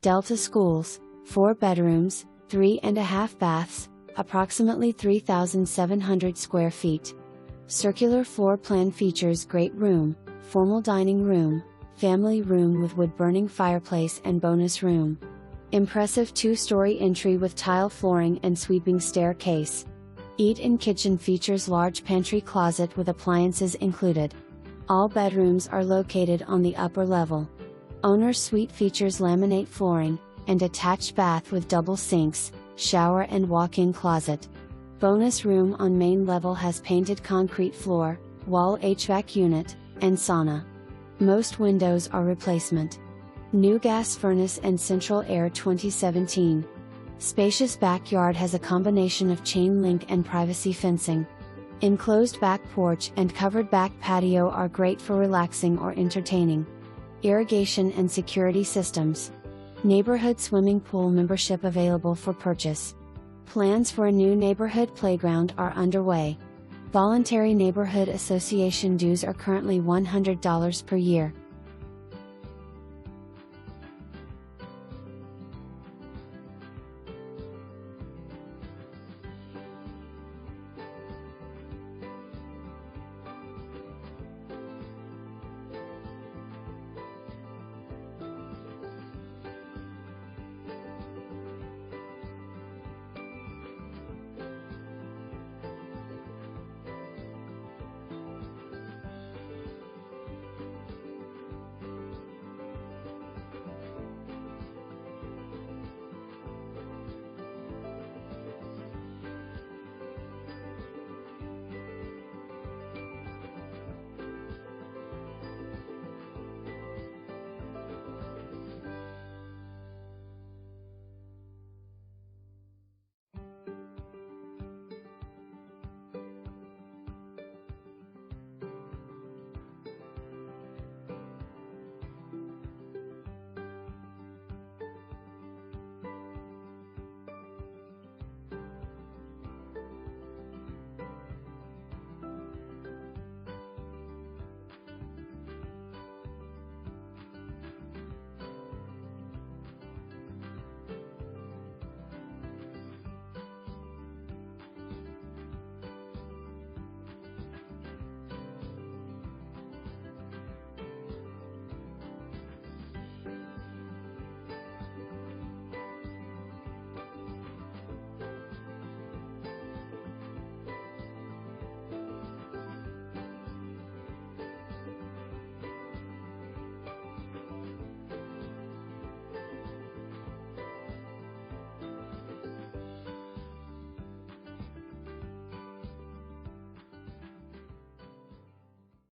Delta Schools, 4 bedrooms, 3.5 baths, approximately 3,700 square feet. Circular floor plan features great room, formal dining room, family room with wood-burning fireplace and bonus room. Impressive 2-story entry with tile flooring and sweeping staircase. Eat-in kitchen features large pantry closet with appliances included. All bedrooms are located on the upper level. Owner's suite features laminate flooring, and attached bath with double sinks, shower and walk-in closet. Bonus room on main level has painted concrete floor, wall HVAC unit, and sauna. Most windows are replacement. New gas furnace and central air 2017. Spacious backyard has a combination of chain link and privacy fencing. Enclosed back porch and covered back patio are great for relaxing or entertaining. Irrigation and security systems. Neighborhood swimming pool membership available for purchase. Plans for a new neighborhood playground are underway. Voluntary neighborhood association dues are currently $100 per year.